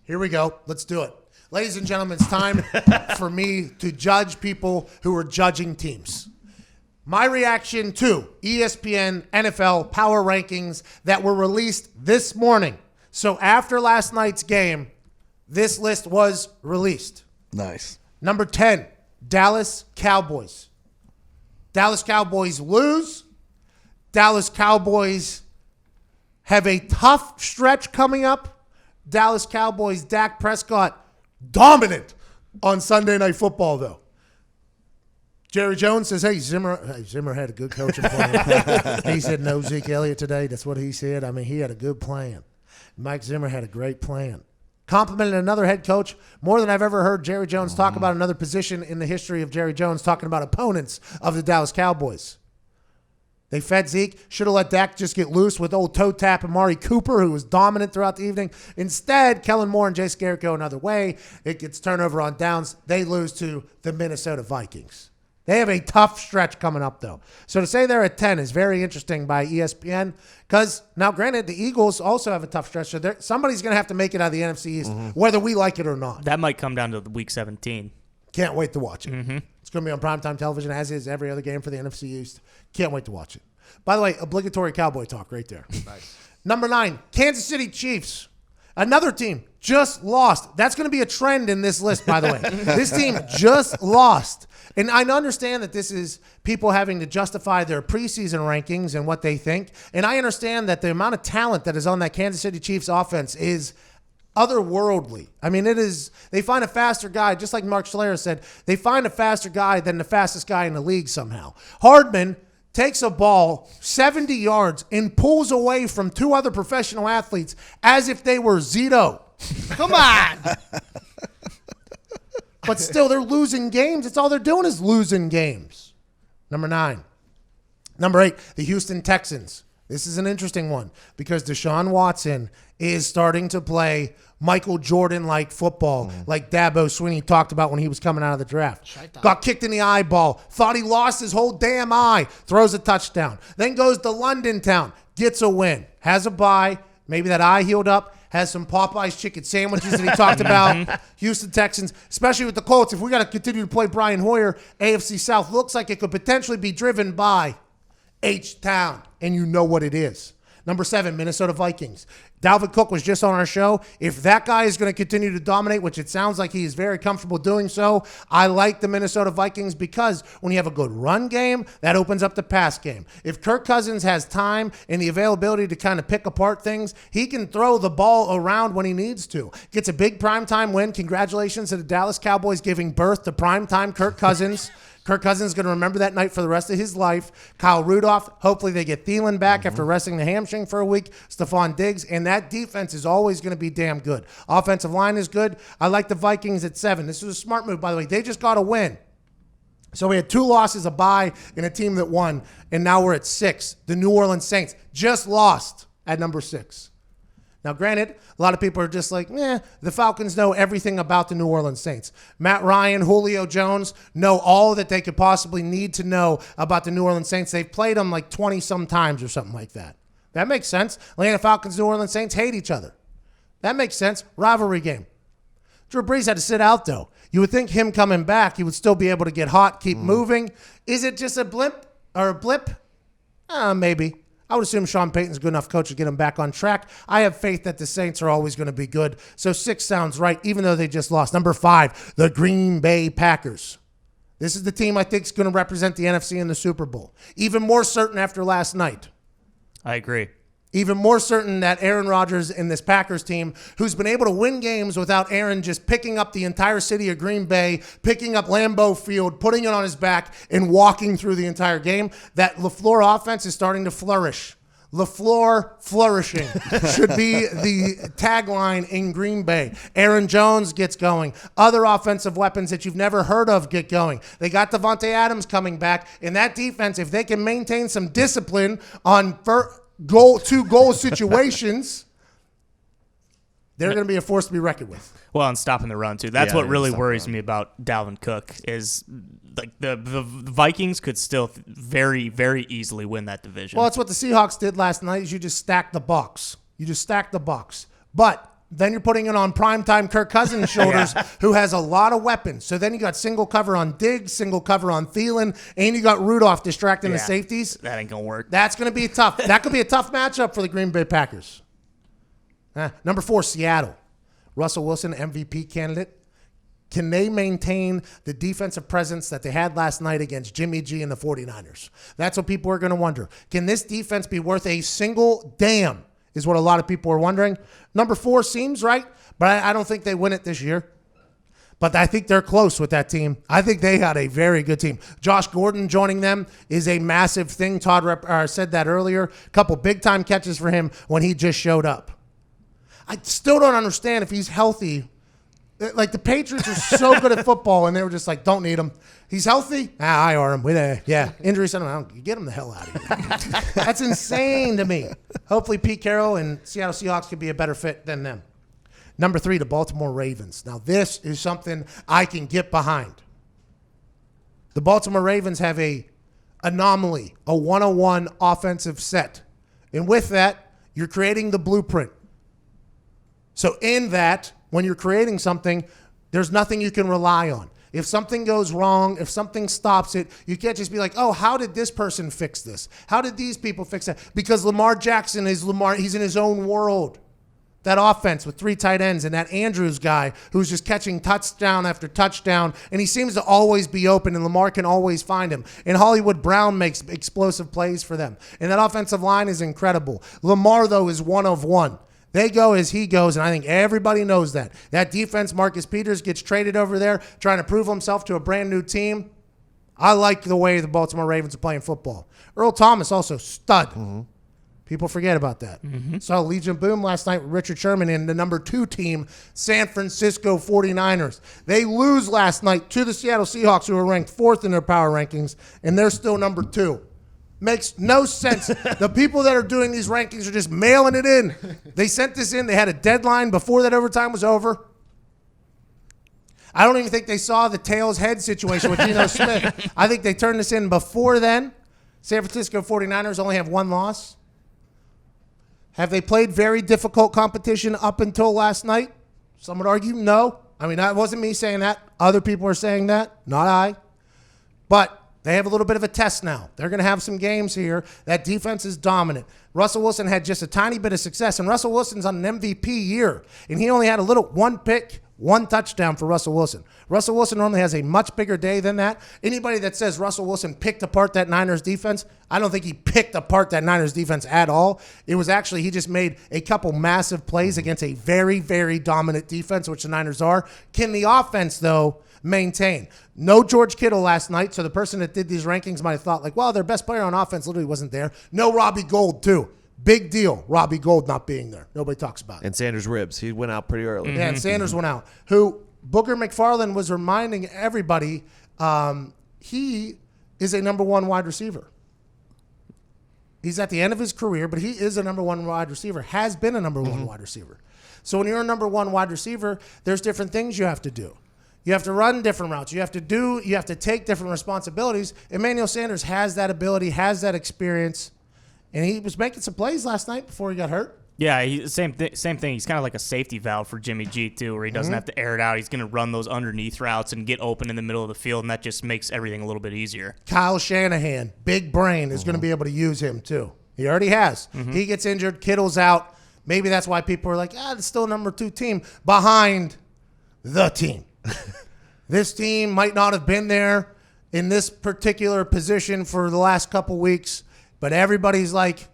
Here we go. Let's do it. Ladies and gentlemen, it's time for me to judge people who are judging teams. My reaction to ESPN NFL Power Rankings that were released this morning. So after last night's game, this list was released. Nice. Number 10, Dallas Cowboys. Dallas Cowboys lose. Dallas Cowboys have a tough stretch coming up. Dallas Cowboys, Dak Prescott, dominant on Sunday Night Football, though. Jerry Jones says, hey, Zimmer had a good coaching plan. He said no Zeke Elliott today. That's what he said. I mean, he had a good plan. Mike Zimmer had a great plan. Complimented another head coach more than I've ever heard Jerry Jones talk about another position in the history of Jerry Jones, talking about opponents of the Dallas Cowboys. They fed Zeke. Should have let Dak just get loose with old toe tap Amari Cooper, who was dominant throughout the evening. Instead, Kellen Moore and Jay Scarrett go another way. It gets turnover on downs. They lose to the Minnesota Vikings. They have a tough stretch coming up, though. So to say they're at 10 is very interesting by ESPN because, now granted, the Eagles also have a tough stretch. So somebody's going to have to make it out of the NFC East, whether we like it or not. That might come down to Week 17. Can't wait to watch it. It's going to be on primetime television, as is every other game for the NFC East. Can't wait to watch it. By the way, obligatory Cowboy talk right there. Nice. Number 9, Kansas City Chiefs. Another team just lost. That's going to be a trend in this list, by the way. This team just lost. And I understand that this is people having to justify their preseason rankings and what they think. And I understand that the amount of talent that is on that Kansas City Chiefs offense is otherworldly. I mean, it is. They find a faster guy, just like Mark Schleyer said, they find a faster guy than the fastest guy in the league somehow. Hardman takes a ball 70 yards and pulls away from 2 other professional athletes as if they were Zito. Come on. But still, they're losing games. It's all they're doing is losing games. Number 9. Number 8, the Houston Texans. This is an interesting one because Deshaun Watson is starting to play Michael Jordan-like football, like Dabo Swinney talked about when he was coming out of the draft. Got kicked in the eyeball, thought he lost his whole damn eye, throws a touchdown. Then goes to London Town, gets a win, has a bye, maybe that eye healed up, has some Popeye's chicken sandwiches that he talked about. Houston Texans, especially with the Colts, if we got to continue to play Brian Hoyer, AFC South looks like it could potentially be driven by H-Town, and you know what it is. Number 7, Minnesota Vikings. Dalvin Cook was just on our show. If that guy is going to continue to dominate, which it sounds like he is very comfortable doing so, I like the Minnesota Vikings because when you have a good run game, that opens up the pass game. If Kirk Cousins has time and the availability to kind of pick apart things, he can throw the ball around when he needs to. Gets a big primetime win. Congratulations to the Dallas Cowboys giving birth to primetime Kirk Cousins. Kirk Cousins is going to remember that night for the rest of his life. Kyle Rudolph, hopefully they get Thielen back after resting the hamstring for a week. Stephon Diggs, and that defense is always going to be damn good. Offensive line is good. I like the Vikings at 7. This was a smart move, by the way. They just got a win. So we had 2 losses, a bye, and a team that won, and now we're at 6. The New Orleans Saints just lost at number 6. Now, granted, a lot of people are just like, the Falcons know everything about the New Orleans Saints. Matt Ryan, Julio Jones know all that they could possibly need to know about the New Orleans Saints. They've played them like 20-some times or something like that. That makes sense. Atlanta Falcons, New Orleans Saints hate each other. That makes sense. Rivalry game. Drew Brees had to sit out, though. You would think him coming back, he would still be able to get hot, keep moving. Is it just a blip? Maybe. I would assume Sean Payton's a good enough coach to get him back on track. I have faith that the Saints are always going to be good. So 6 sounds right, even though they just lost. Number 5, the Green Bay Packers. This is the team I think is going to represent the NFC in the Super Bowl. Even more certain after last night. I agree. Even more certain that Aaron Rodgers and this Packers team, who's been able to win games without Aaron just picking up the entire city of Green Bay, picking up Lambeau Field, putting it on his back, and walking through the entire game, that LaFleur offense is starting to flourish. LaFleur flourishing should be the tagline in Green Bay. Aaron Jones gets going. Other offensive weapons that you've never heard of get going. They got Devontae Adams coming back. And that defense, if they can maintain some discipline on two-goal situations, they're going to be a force to be reckoned with. Well, and stopping the run, too. That's what really worries me about Dalvin Cook is like the Vikings could still very, very easily win that division. Well, it's what the Seahawks did last night is you just stacked the box. But Then you're putting it on primetime Kirk Cousins' shoulders, who has a lot of weapons. So then you got single cover on Diggs, single cover on Thielen, and you got Rudolph distracting the safeties. That ain't going to work. That's going to be tough. That could be a tough matchup for the Green Bay Packers. Number 4, Seattle. Russell Wilson, MVP candidate. Can they maintain the defensive presence that they had last night against Jimmy G and the 49ers? That's what people are going to wonder. Can this defense be worth a single damn, is what a lot of people are wondering. Number 4 seems right, but I don't think they win it this year. But I think they're close with that team. I think they had a very good team. Josh Gordon joining them is a massive thing. Todd said that earlier. A couple big-time catches for him when he just showed up. I still don't understand if he's healthy. Like, the Patriots are so good at football, and they were just like, don't need him. He's healthy? I are him. Yeah. Injury center. You get him the hell out of here. That's insane to me. Hopefully Pete Carroll and Seattle Seahawks could be a better fit than them. Number 3, the Baltimore Ravens. Now, this is something I can get behind. The Baltimore Ravens have a anomaly, a 101 offensive set. And with that, you're creating the blueprint. So in that, when you're creating something, there's nothing you can rely on. If something goes wrong, if something stops it, you can't just be like, oh, how did this person fix this? How did these people fix that? Because Lamar Jackson is Lamar. He's in his own world. That offense with 3 tight ends and that Andrews guy who's just catching touchdown after touchdown, and he seems to always be open, and Lamar can always find him. And Hollywood Brown makes explosive plays for them. And that offensive line is incredible. Lamar, though, is one of one. They go as he goes, and I think everybody knows that. That defense, Marcus Peters gets traded over there trying to prove himself to a brand-new team. I like the way the Baltimore Ravens are playing football. Earl Thomas, also stud. Mm-hmm. People forget about that. Mm-hmm. Saw Legion Boom last night with Richard Sherman in the number 2 team, San Francisco 49ers. They lose last night to the Seattle Seahawks, who are ranked 4th in their power rankings, and they're still number 2. Makes no sense. The people that are doing these rankings are just mailing it in. They sent this in. They had a deadline before that overtime was over. I don't even think they saw the tails head situation with Geno Smith. I think they turned this in before then. San Francisco 49ers only have 1 loss. Have they played very difficult competition up until last night? Some would argue no. I mean, that wasn't me saying that. Other people are saying that, not I. But they have a little bit of a test now. They're going to have some games here. That defense is dominant. Russell Wilson had just a tiny bit of success, and Russell Wilson's on an MVP year, and he only had 1 pick, 1 touchdown for Russell Wilson. Russell Wilson normally has a much bigger day than that. Anybody that says Russell Wilson picked apart that Niners defense, I don't think he picked apart that Niners defense at all. It was actually, he just made a couple massive plays against a very, very dominant defense, which the Niners are. Can the offense, though, maintain? No George Kittle last night, so the person that did these rankings might have thought, like, well, their best player on offense literally wasn't there. No Robbie Gould, too. Big deal, Robbie Gould not being there. Nobody talks about it. And Sanders Ribs, he went out pretty early. Yeah, and Sanders went out. Who Booger McFarland was reminding everybody he is a number 1 wide receiver. He's at the end of his career, but he is a number 1 wide receiver, has been a number 1 wide receiver. So when you're a number 1 wide receiver, there's different things you have to do. You have to run different routes. You have to take different responsibilities. Emmanuel Sanders has that ability, has that experience, and he was making some plays last night before he got hurt. Yeah, same thing. He's kind of like a safety valve for Jimmy G, too, where he doesn't have to air it out. He's going to run those underneath routes and get open in the middle of the field, and that just makes everything a little bit easier. Kyle Shanahan, big brain, is going to be able to use him, too. He already has. He gets injured. Kittle's out. Maybe that's why people are like, it's still a number 2 team behind the team. This team might not have been there in this particular position for the last couple weeks, but everybody's like,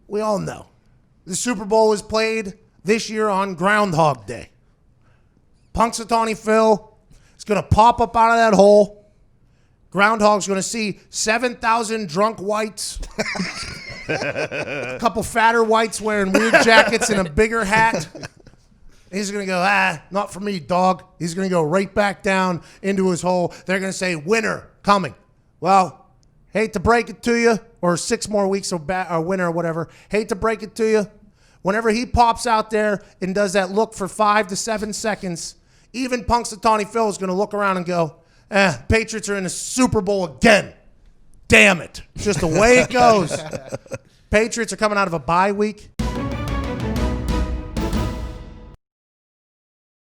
we all know. The Super Bowl is played this year on Groundhog Day. Punxsutawney Phil is going to pop up out of that hole. Groundhog's going to see 7,000 drunk whites, a couple fatter whites wearing weird jackets and a bigger hat. He's going to go, not for me, dog. He's going to go right back down into his hole. They're going to say, winner coming. Well, hate to break it to you, or 6 more weeks or winter or whatever. Hate to break it to you. Whenever he pops out there and does that look for 5 to 7 seconds, even Punxsutawney Phil is going to look around and go, Patriots are in the Super Bowl again. Damn it. Just the way it goes. Patriots are coming out of a bye week.